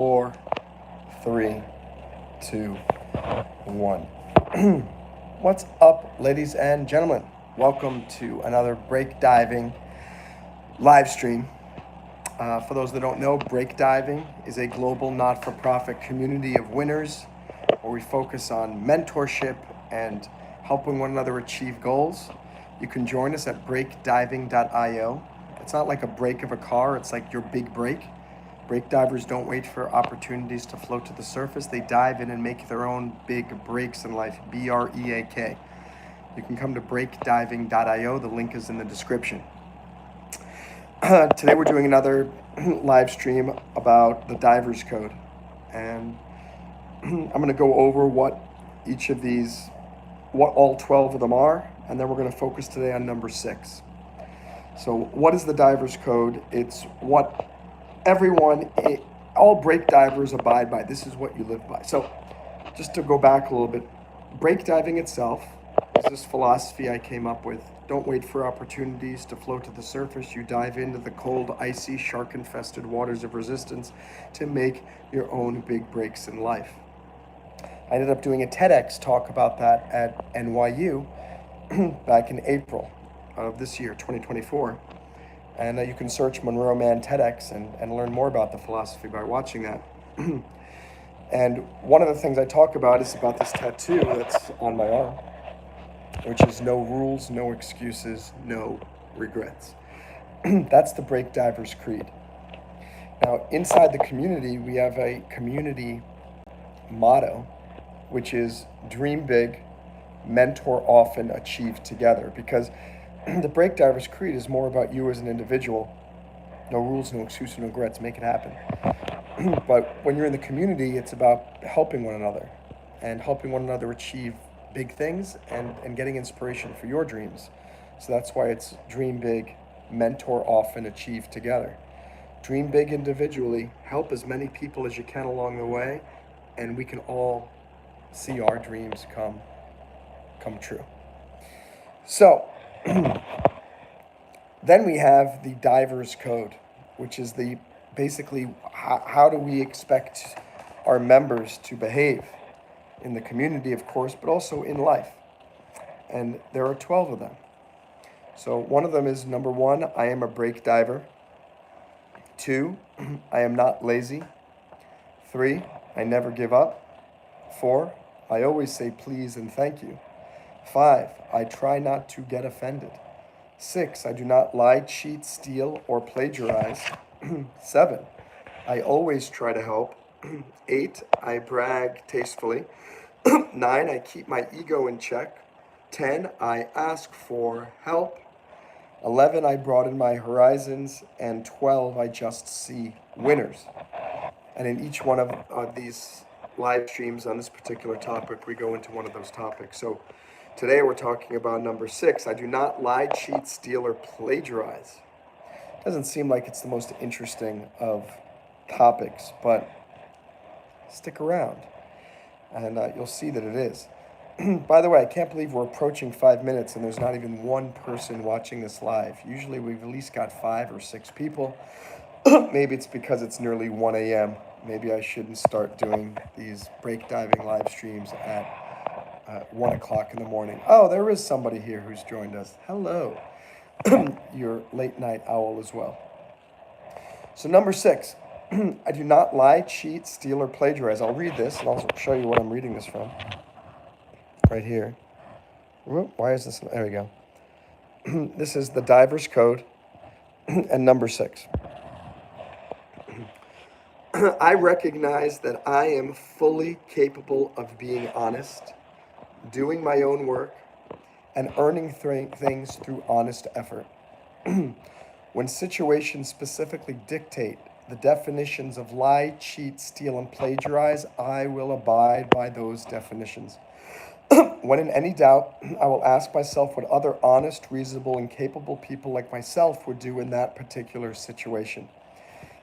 Four, three, two, one. What's up, ladies and gentlemen? Welcome to another break diving live stream. For those that don't know, break diving is a global not-for-profit community of winners where we focus on mentorship and helping one another achieve goals. You can join us at breakdiving.io. It's not like a brake of a car, it's like your big break. Break divers don't wait for opportunities to float to the surface. They dive in and make their own big breaks in life, BREAK. You can come to breakdiving.io. The link is in the description. Today we're doing another live stream about the diver's code. And I'm going to go over what all 12 of them are, and then we're going to focus today on number 6. So what is the diver's code? It's what all break divers abide by. This is what you live by. So just to go back a little bit, break diving itself is this philosophy I came up with. Don't wait for opportunities to float to the surface. You dive into the cold, icy, shark-infested waters of resistance to make your own big breaks in life. I ended up doing a TEDx talk about that at NYU back in April of this year, 2024. And you can search Monroe Man TEDx and learn more about the philosophy by watching that. And one of the things I talk about is about this tattoo that's on my arm, which is no rules, no excuses, no regrets. That's the Break Divers Creed. Now, inside the community, we have a community motto, which is dream big, mentor often, achieve together. Because the Break Divers Creed is more about you as an individual. No rules, no excuses, no regrets, make it happen. But when you're in the community, it's about helping one another and helping one another achieve big things and getting inspiration for your dreams. So that's why it's dream big, mentor often, achieve together. Dream big individually, help as many people as you can along the way, and we can all see our dreams come true. So then we have the diver's code, which is basically how do we expect our members to behave in the community, of course, but also in life. And there are 12 of them. So one of them is number 1, I am a break diver. 2, I am not lazy. 3, I never give up. 4, I always say please and thank you. 5, I try not to get offended. 6, I do not lie, cheat, steal, or plagiarize. 7, I always try to help. 8, I brag tastefully. 9, I keep my ego in check. 10, I ask for help. 11, I broaden my horizons. And 12, I just see winners. And in each one of these live streams on this particular topic, we go into one of those topics. So today we're talking about number 6. I do not lie, cheat, steal, or plagiarize. Doesn't seem like it's the most interesting of topics, but stick around and you'll see that it is. By the way, I can't believe we're approaching 5 minutes and there's not even one person watching this live. Usually we've at least got 5 or 6 people. Maybe it's because it's nearly 1 a.m. Maybe I shouldn't start doing these break diving live streams at 1 o'clock in the morning. Oh, there is somebody here who's joined us. Hello. You're late night owl as well. So number 6, I do not lie, cheat, steal, or plagiarize. I'll read this and I'll show you what I'm reading this from. Right here. Why is this? There we go. This is the diver's code and number 6. I recognize that I am fully capable of being honest, doing my own work, and earning things through honest effort. When situations specifically dictate the definitions of lie, cheat, steal, and plagiarize, I will abide by those definitions. When in any doubt, I will ask myself what other honest, reasonable, and capable people like myself would do in that particular situation.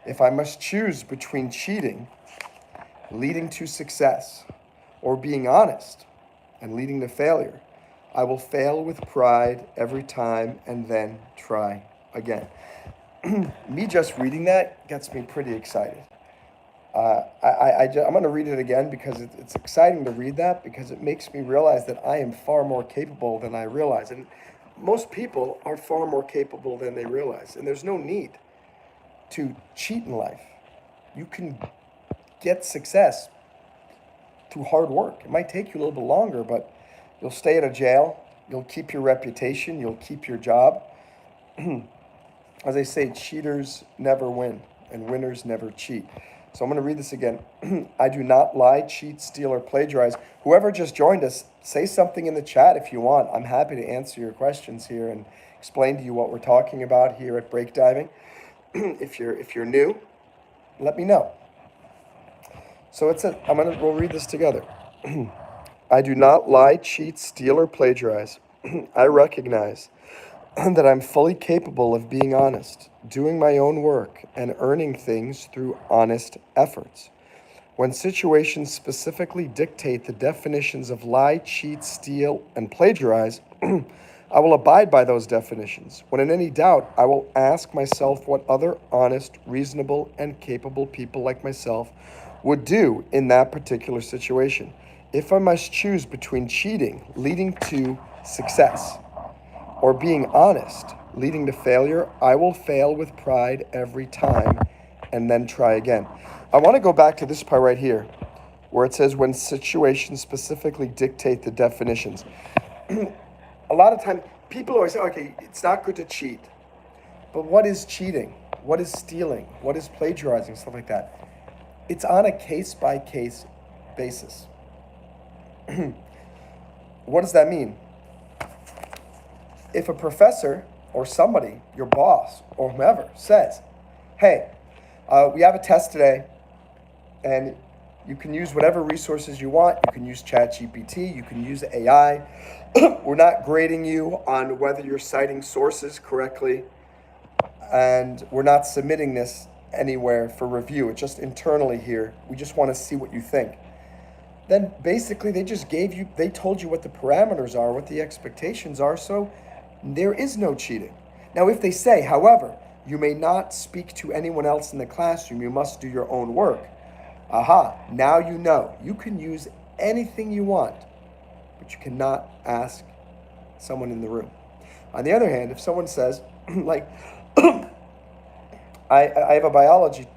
If I must choose between cheating, leading to success, or being honest and leading to failure, I will fail with pride every time and then try again. Me just reading that gets me pretty excited. I'm going to read it again because it's exciting to read that because it makes me realize that I am far more capable than I realize. And most people are far more capable than they realize. And there's no need to cheat in life. You can get success through hard work. It might take you a little bit longer, but you'll stay in a jail. You'll keep your reputation. You'll keep your job. As they say, cheaters never win and winners never cheat. So I'm going to read this again. I do not lie, cheat, steal, or plagiarize. Whoever just joined us, say something in the chat if you want. I'm happy to answer your questions here and explain to you what we're talking about here at Breakdiving. If you're new, let me know. So we'll read this together. I do not lie, cheat, steal, or plagiarize. I recognize that I'm fully capable of being honest, doing my own work, and earning things through honest efforts. When situations specifically dictate the definitions of lie, cheat, steal, and plagiarize, I will abide by those definitions. When in any doubt, I will ask myself what other honest, reasonable, and capable people like myself would do in that particular situation. If I must choose between cheating, leading to success, or being honest, leading to failure, I will fail with pride every time and then try again. I want to go back to this part right here where it says when situations specifically dictate the definitions. A lot of times people always say, okay, it's not good to cheat. But what is cheating? What is stealing? What is plagiarizing? Stuff like that. It's on a case-by-case basis. What does that mean? If a professor or somebody, your boss or whomever, says, hey, we have a test today and you can use whatever resources you want. You can use ChatGPT, you can use AI. We're not grading you on whether you're citing sources correctly, and we're not submitting this anywhere for review. It's just internally here. We just want to see what you think. Then basically they told you what the parameters are, what the expectations are, so there is no cheating. Now, if they say, however, you may not speak to anyone else in the classroom, you must do your own work. Aha, now you know. You can use anything you want, but you cannot ask someone in the room. On the other hand, if someone says, like, I have a biology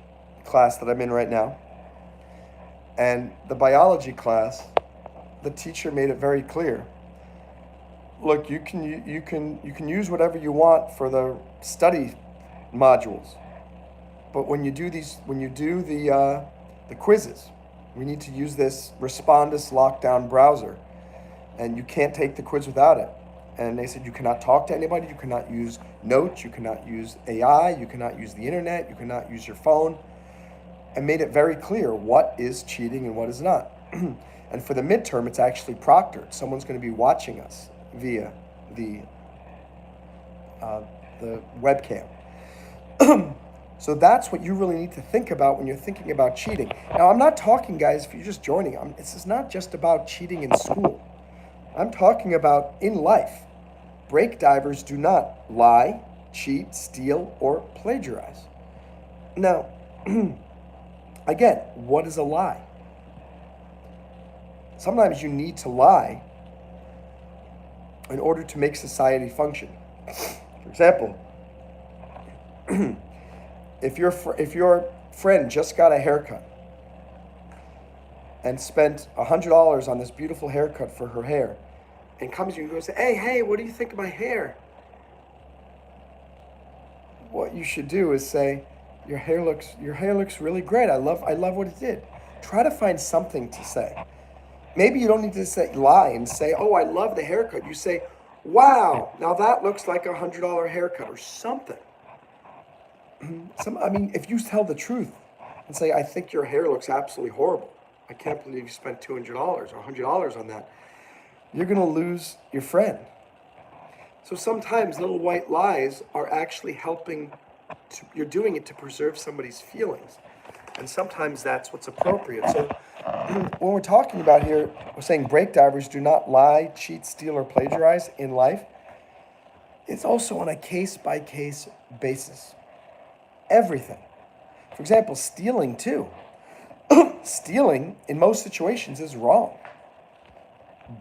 class that I'm in right now, and the biology class, the teacher made it very clear. Look, you can use whatever you want for the study modules, but when you do the quizzes, we need to use this Respondus lockdown browser, and you can't take the quiz without it. And they said you cannot talk to anybody, you cannot use notes, you cannot use AI, you cannot use the internet, you cannot use your phone, and made it very clear what is cheating and what is not. And for the midterm, it's actually proctored. Someone's going to be watching us via the webcam. So that's what you really need to think about when you're thinking about cheating. Now, I'm not talking, guys, if you're just joining, this is not just about cheating in school. I'm talking about in life. Break divers do not lie, cheat, steal, or plagiarize. Now, again, what is a lie? Sometimes you need to lie in order to make society function. For example, if your friend just got a haircut and spent $100 on this beautiful haircut for her hair, and comes to you and goes, hey, what do you think of my hair? What you should do is say, your hair looks really great. I love what it did. Try to find something to say. Maybe you don't need to lie and say, oh, I love the haircut. You say, wow, now that looks like $100 haircut or something. If you tell the truth and say, I think your hair looks absolutely horrible. I can't believe you spent $200 or $100 on that. You're going to lose your friend. So sometimes little white lies are actually helping. You're doing it to preserve somebody's feelings. And sometimes that's what's appropriate. So when we're talking about here, we're saying break divers do not lie, cheat, steal, or plagiarize in life. It's also on a case-by-case basis. Everything. For example, stealing too. Stealing, in most situations, is wrong.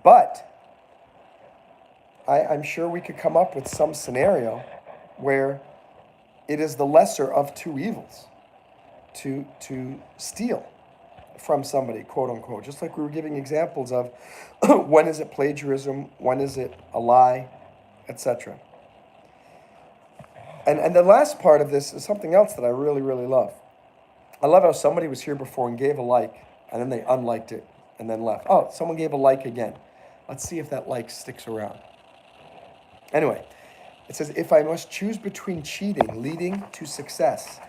But I'm sure we could come up with some scenario where it is the lesser of two evils to steal from somebody, quote unquote. Just like we were giving examples of when is it plagiarism, when is it a lie, etc. And the last part of this is something else that I really, really love. I love how somebody was here before and gave a like, and then they unliked it and then left. Oh, someone gave a like again. Let's see if that like sticks around. Anyway, it says, if I must choose between cheating, leading to success,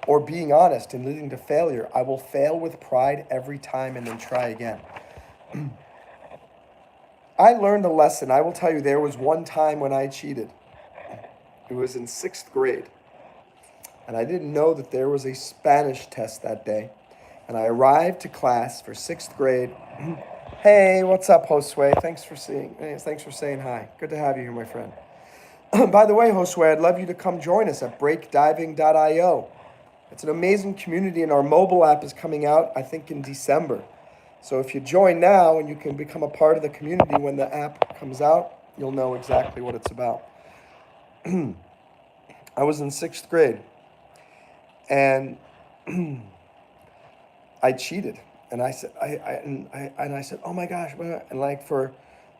or being honest and leading to failure, I will fail with pride every time and then try again. I learned a lesson. I will tell you, there was one time when I cheated. It was in 6th grade. And I didn't know that there was a Spanish test that day. And I arrived to class for 6th grade. Hey, what's up, Josue? Thanks for saying hi. Good to have you here, my friend. By the way, Josue, I'd love you to come join us at breakdiving.io. It's an amazing community, and our mobile app is coming out, I think, in December. So if you join now and you can become a part of the community when the app comes out, you'll know exactly what it's about. I was in 6th grade, and I cheated. And I said, I said, oh my gosh, and like for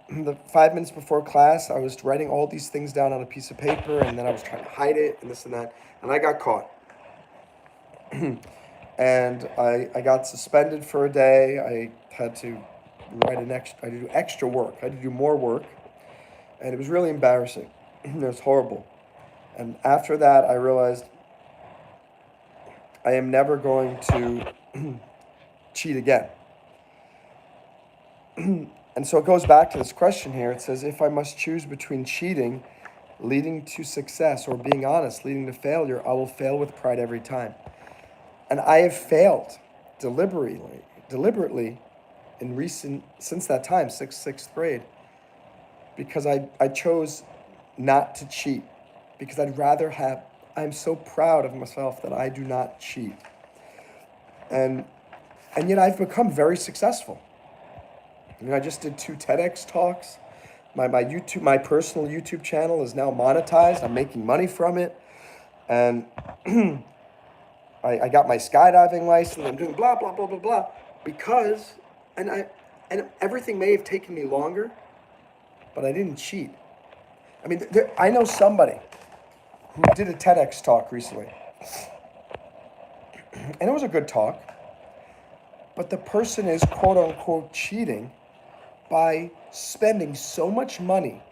the 5 minutes before class, I was writing all these things down on a piece of paper, and then I was trying to hide it and this and that, and I got caught. And I got suspended for a day. I had to I had to do extra work. I had to do more work, and it was really embarrassing. It was horrible. And after that, I realized I am never going to cheat again. And so it goes back to this question here. It says, if I must choose between cheating, leading to success, or being honest, leading to failure, I will fail with pride every time. And I have failed deliberately since that time, sixth grade, because I chose not to cheat, because I'm so proud of myself that I do not cheat. And yet I've become very successful. I just did 2 TEDx talks. My personal YouTube channel is now monetized. I'm making money from it. And I got my skydiving license. I'm doing blah, blah, blah, blah, blah. Because, and everything may have taken me longer, but I didn't cheat. I mean, I know somebody who did a TEDx talk recently. And it was a good talk. But the person is, quote unquote, cheating by spending so much money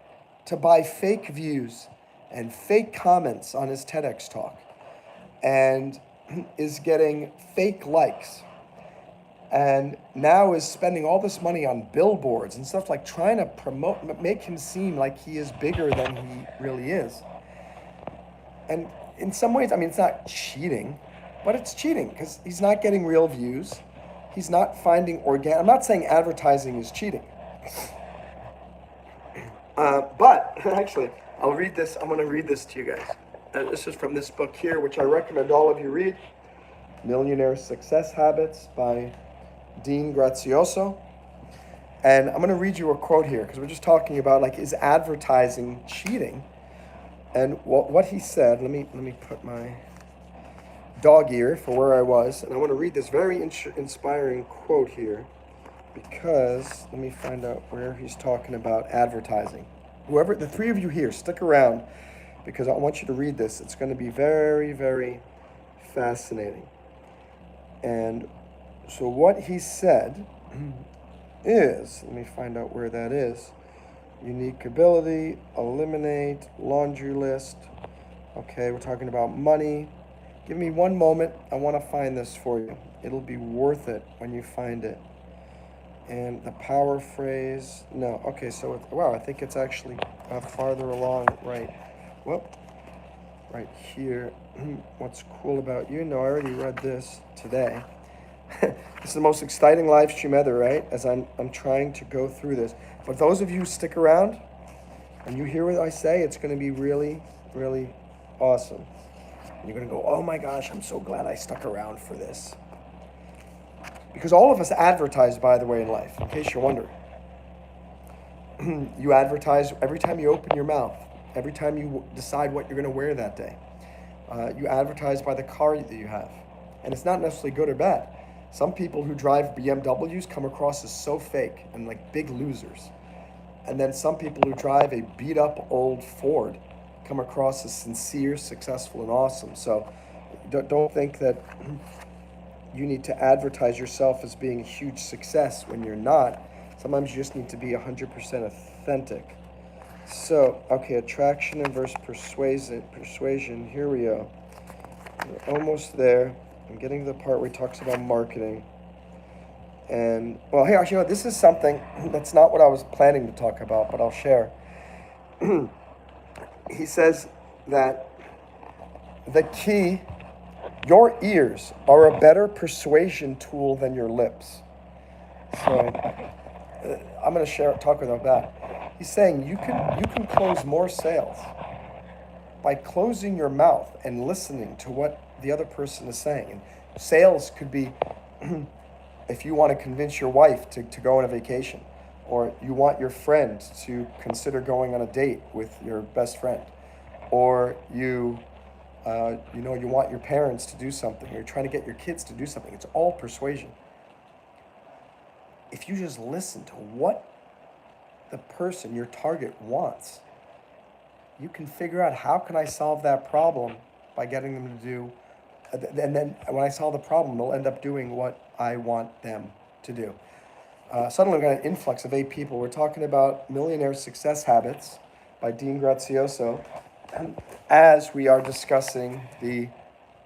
to buy fake views and fake comments on his TEDx talk, and is getting fake likes, and now is spending all this money on billboards and stuff, like trying to make him seem like he is bigger than he really is. And in some ways, I mean, it's not cheating, but it's cheating because he's not getting real views. He's not finding I'm not saying advertising is cheating. But actually, I'll read this. I'm going to read this to you guys. This is from this book here, which I recommend all of you read. Millionaire Success Habits by Dean Grazioso. And I'm going to read you a quote here, because we're just talking about, like, is advertising cheating? And what he said, let me put my dog ear for where I was. And I want to read this very inspiring quote here, because let me find out where he's talking about advertising. Whoever, the 3 of you here, stick around, because I want you to read this. It's going to be very, very fascinating. And so what he said is, let me find out where that is. Unique ability, eliminate, laundry list. Okay, we're talking about money. Give me one moment. I want to find this for you. It'll be worth it when you find it. And the power phrase, no. Okay, so, wow, I think it's actually farther along, right. Well, right here. What's cool about you? No, I already read this today. This is the most exciting live stream ever, right? As I'm trying to go through this. But those of you who stick around and you hear what I say, it's going to be really, really awesome. And you're going to go, oh my gosh, I'm so glad I stuck around for this. Because all of us advertise, by the way, in life, in case you're wondering. You advertise every time you open your mouth, every time you decide what you're going to wear that day. You advertise by the car that you have. And it's not necessarily good or bad. Some people who drive BMWs come across as so fake and like big losers. And then some people who drive a beat up old Ford come across as sincere, successful, and awesome. So don't think that you need to advertise yourself as being a huge success when you're not. Sometimes you just need to be 100% authentic. So, okay, attraction and versus persuasion. Here we go. We're almost there. I'm getting to the part where he talks about marketing. And, well, here, actually, this is something that's not what I was planning to talk about, but I'll share. He says that the key, your ears are a better persuasion tool than your lips. So I'm going to talk about that. He's saying you can close more sales by closing your mouth and listening to what the other person is saying. And sales could be if you want to convince your wife to go on a vacation, or you want your friend to consider going on a date with your best friend, or you want your parents to do something, or you're trying to get your kids to do something. It's all persuasion. If you just listen to what the person, your target, wants, you can figure out how can I solve that problem by getting them to do, and then when I solve the problem, they'll end up doing what I want them to do. Suddenly we've got an influx of 8 people. We're talking about Millionaire Success Habits by Dean Grazioso, as we are discussing the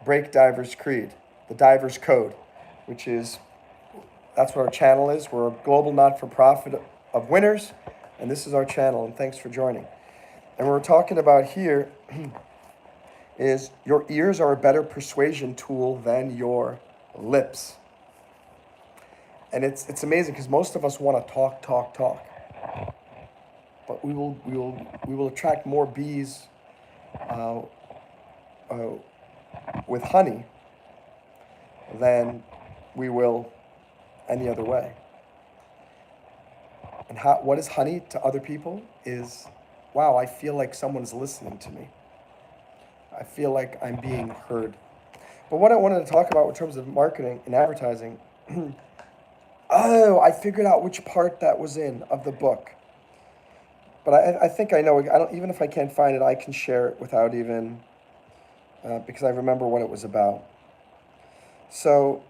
Break Divers Creed, the Divers Code, which is, that's what our channel is. We're a global not-for-profit of winners, and this is our channel, and thanks for joining. And what we're talking about here is your ears are a better persuasion tool than your lips. And it's amazing because most of us want to talk. But we will attract more bees with honey than we will any other way. And what is honey to other people is, wow, I feel like someone's listening to me. I feel like I'm being heard. But what I wanted to talk about in terms of marketing and advertising, I figured out which part that was in of the book. But I think I know. Even if I can't find it, I can share it without even, because I remember what it was about. So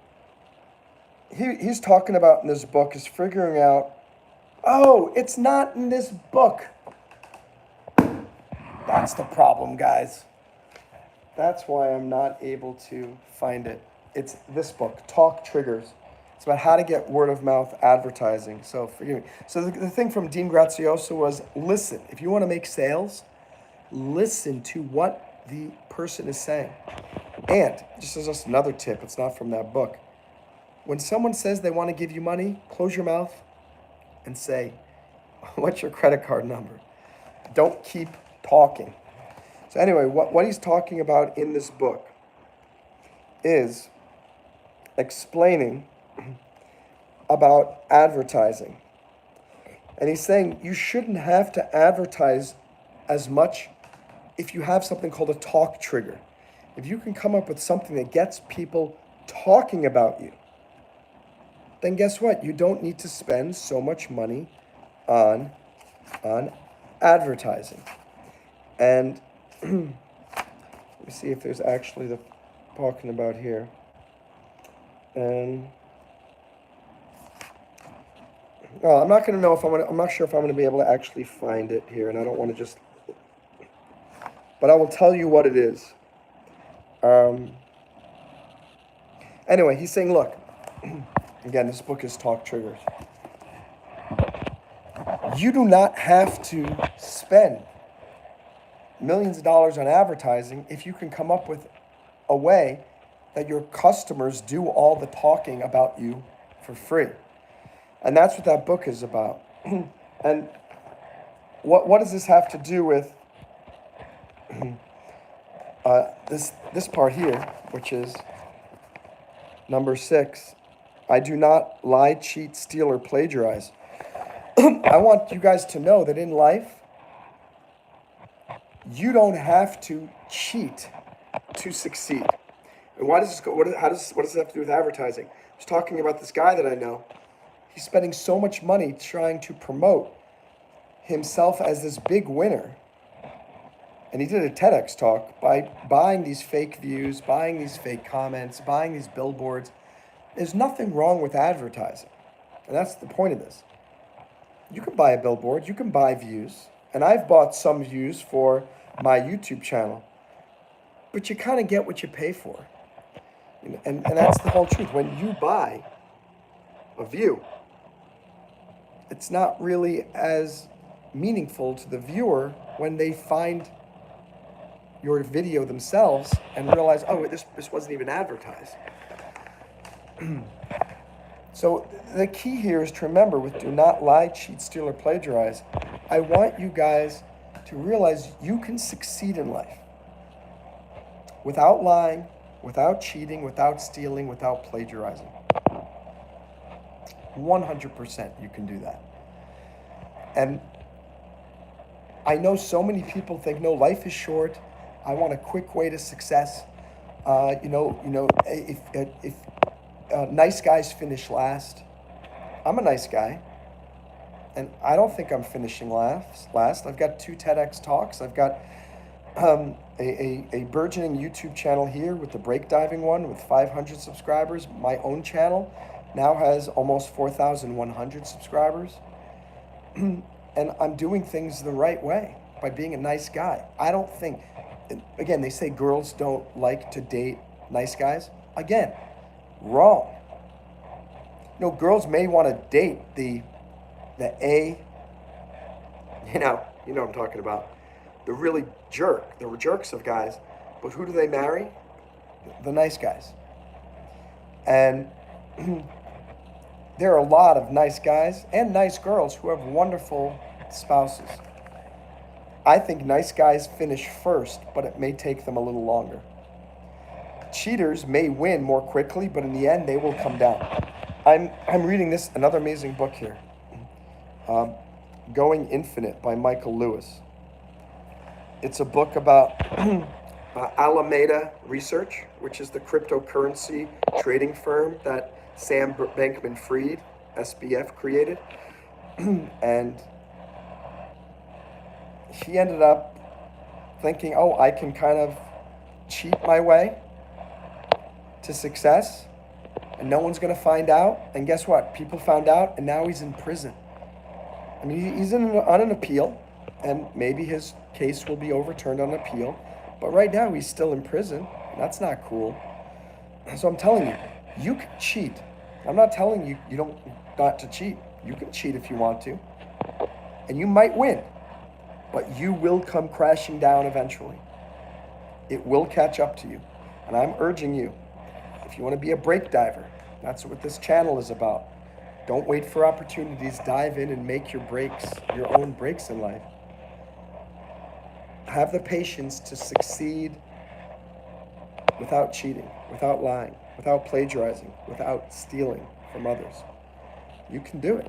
he's talking about in this book is figuring out, it's not in this book. That's the problem, guys. That's why I'm not able to find it. It's this book, Talk Triggers. It's about how to get word of mouth advertising. So forgive me. So the thing from Dean Grazioso was listen. If you want to make sales, listen to what the person is saying. And just as just another tip, it's not from that book. When someone says they want to give you money, close your mouth and say, what's your credit card number? Don't keep talking. So anyway, what he's talking about in this book is explaining about advertising. And he's saying you shouldn't have to advertise as much if you have something called a talk trigger. If you can come up with something that gets people talking about you, then guess what? You don't need to spend so much money on advertising. And let me see if there's actually the talking about here. And well, I'm not going to know if I'm not sure if I'm going to be able to actually find it here, and I don't want to just, but I will tell you what it is. Anyway, he's saying, look, again, this book is Talk Triggers. You do not have to spend millions of dollars on advertising if you can come up with a way that your customers do all the talking about you for free. And that's what that book is about. And what does this have to do with this part here, which is number 6, I do not lie, cheat, steal, or plagiarize. I want you guys to know that in life, you don't have to cheat to succeed. And why does this go? What does it have to do with advertising? I was talking about this guy that I know. He's spending so much money trying to promote himself as this big winner. And he did a TEDx talk by buying these fake views, buying these fake comments, buying these billboards. There's nothing wrong with advertising. And that's the point of this. You can buy a billboard, you can buy views. And I've bought some views for my YouTube channel. But you kind of get what you pay for. And that's the whole truth. When you buy a view, it's not really as meaningful to the viewer when they find your video themselves and realize, oh, this wasn't even advertised. So the key here is to remember with do not lie, cheat, steal, or plagiarize. I want you guys to realize you can succeed in life without lying, without cheating, without stealing, without plagiarizing. 100% you can do that. And I know so many people think, no, life is short. I want a quick way to success. If nice guys finish last, I'm a nice guy, and I don't think I'm finishing last. I've got 2 TEDx talks. I've got a burgeoning YouTube channel here with the breakdiving one with 500 subscribers. My own channel now has almost 4,100 subscribers. And I'm doing things the right way by being a nice guy. I don't think, again, they say girls don't like to date nice guys. Again, wrong. Girls may want to date the you know what I'm talking about. The really the jerks of guys. But who do they marry? The nice guys. And there are a lot of nice guys and nice girls who have wonderful spouses. I think nice guys finish first, but it may take them a little longer. Cheaters may win more quickly, but in the end, they will come down. I'm reading another amazing book here, Going Infinite by Michael Lewis. It's a book about Alameda Research, which is the cryptocurrency trading firm that Sam Bankman-Fried, SBF, created. And he ended up thinking, oh, I can kind of cheat my way to success and no one's going to find out. And guess what? People found out and now he's in prison. I mean, he's on an appeal and maybe his case will be overturned on appeal. But right now he's still in prison. That's not cool. So I'm telling you, you can cheat. I'm not telling you not to cheat. You can cheat if you want to. And you might win. But you will come crashing down eventually. It will catch up to you. And I'm urging you, if you want to be a break diver, that's what this channel is about. Don't wait for opportunities. Dive in and make your own breaks in life. Have the patience to succeed without cheating, without lying, without plagiarizing, without stealing from others. You can do it.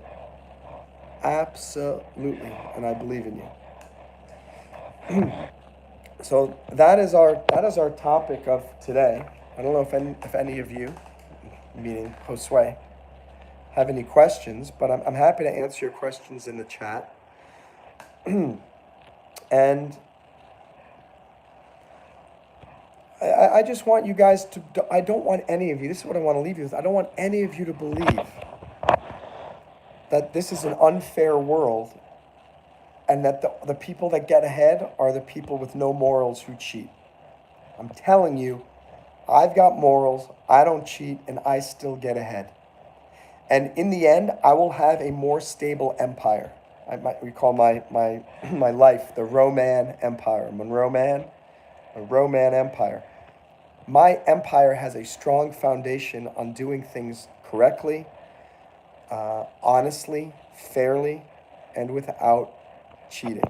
Absolutely. And I believe in you. So that is our topic of today. I don't know if any of you, meaning Josue, have any questions, but I'm happy to answer your questions in the chat. And I just want you guys I don't want any of you, this is what I want to leave you with, I don't want any of you to believe that this is an unfair world and that the people that get ahead are the people with no morals who cheat. I'm telling you, I've got morals, I don't cheat, and I still get ahead. And in the end, I will have a more stable empire. We call my life the Roman Empire. Monroe Man, a Roman Empire. My empire has a strong foundation on doing things correctly, honestly, fairly, and without cheating.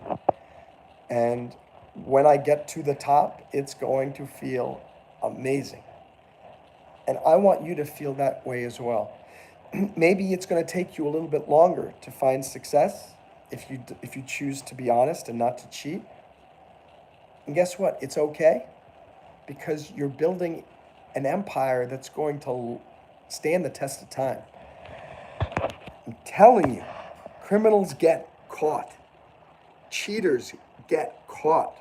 And when I get to the top, it's going to feel amazing. And I want you to feel that way as well. Maybe it's going to take you a little bit longer to find success if you choose to be honest and not to cheat. And guess what? It's okay, because you're building an empire that's going to stand the test of time. I'm telling you, criminals get caught. Cheaters get caught.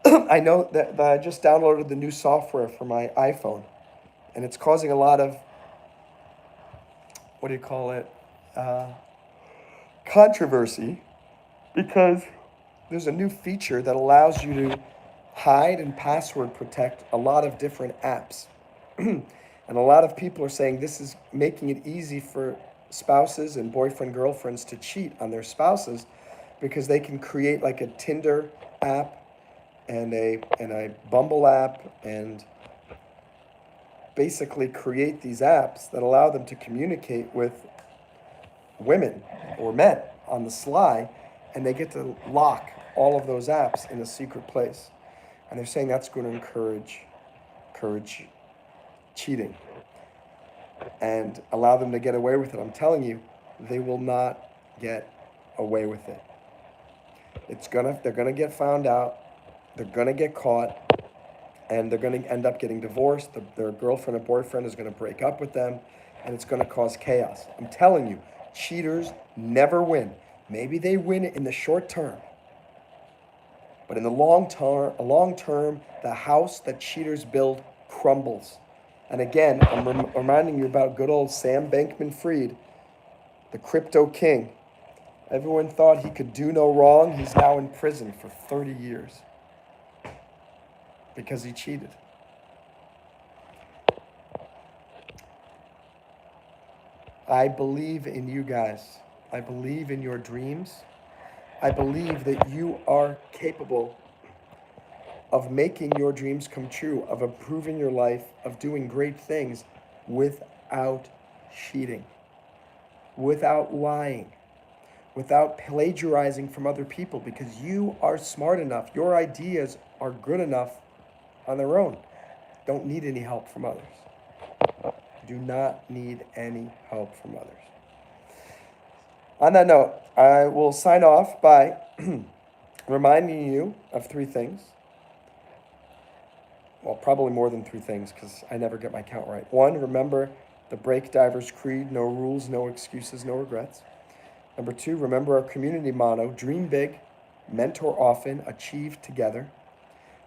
I know that I just downloaded the new software for my iPhone, and it's causing a lot of, what do you call it, controversy, because there's a new feature that allows you to hide and password protect a lot of different apps. And a lot of people are saying this is making it easy for spouses and boyfriend girlfriends to cheat on their spouses, because they can create like a Tinder app and a Bumble app, and basically create these apps that allow them to communicate with women or men on the sly, and they get to lock all of those apps in a secret place. And they're saying that's going to encourage cheating and allow them to get away with it. I'm telling you, they will not get away with it. They're gonna get found out, they're gonna get caught, and they're gonna end up getting divorced. Their girlfriend or boyfriend is gonna break up with them, and it's gonna cause chaos. I'm telling you, cheaters never win. Maybe they win in the short term, but in the long term, the house that cheaters build crumbles. And again, I'm reminding you about good old Sam Bankman-Fried, the crypto king. Everyone thought he could do no wrong. He's now in prison for 30 years because he cheated. I believe in you guys. I believe in your dreams. I believe that you are capable of making your dreams come true, of improving your life, of doing great things without cheating, without lying, without plagiarizing from other people, because you are smart enough. Your ideas are good enough on their own. Don't need any help from others. Do not need any help from others. On that note, I will sign off by reminding you of three things. Well, probably more than three things, because I never get my count right. One, remember the Break Divers Creed: no rules, no excuses, no regrets. Number two, remember our community motto: dream big, mentor often, achieve together.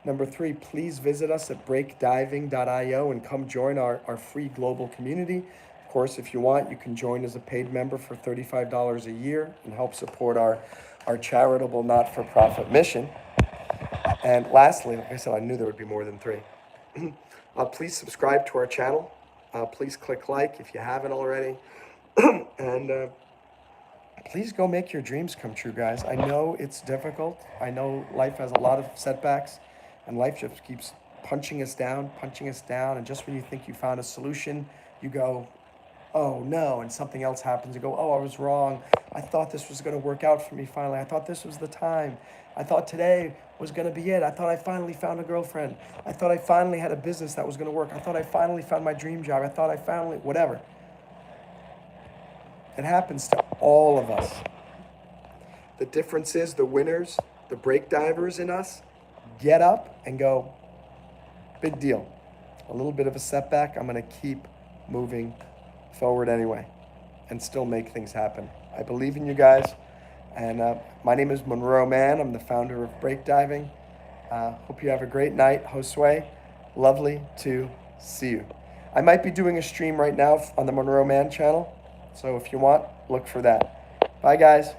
Number three, please visit us at breakdiving.io and come join our free global community. Of course, if you want, you can join as a paid member for $35 a year and help support our charitable not-for-profit mission. And lastly, like I said, I knew there would be more than three. Please subscribe to our channel. Please click like if you haven't already. And please go make your dreams come true, guys. I know it's difficult. I know life has a lot of setbacks, and life just keeps punching us down. And just when you think you found a solution, you go, oh no, and something else happens. You go, oh, I was wrong. I thought this was going to work out for me finally. I thought this was the time. I thought today was going to be it. I thought I finally found a girlfriend. I thought I finally had a business that was going to work. I thought I finally found my dream job. I thought I finally, whatever. It happens to all of us. The difference is the winners, the break divers in us, get up and go, big deal. A little bit of a setback. I'm going to keep moving forward anyway and still make things happen. I believe in you guys. And my name is Monroe Mann. I'm the founder of Break Diving. Hope you have a great night, Josue. Lovely to see you. I might be doing a stream right now on the Monroe Mann channel. So if you want, look for that. Bye, guys.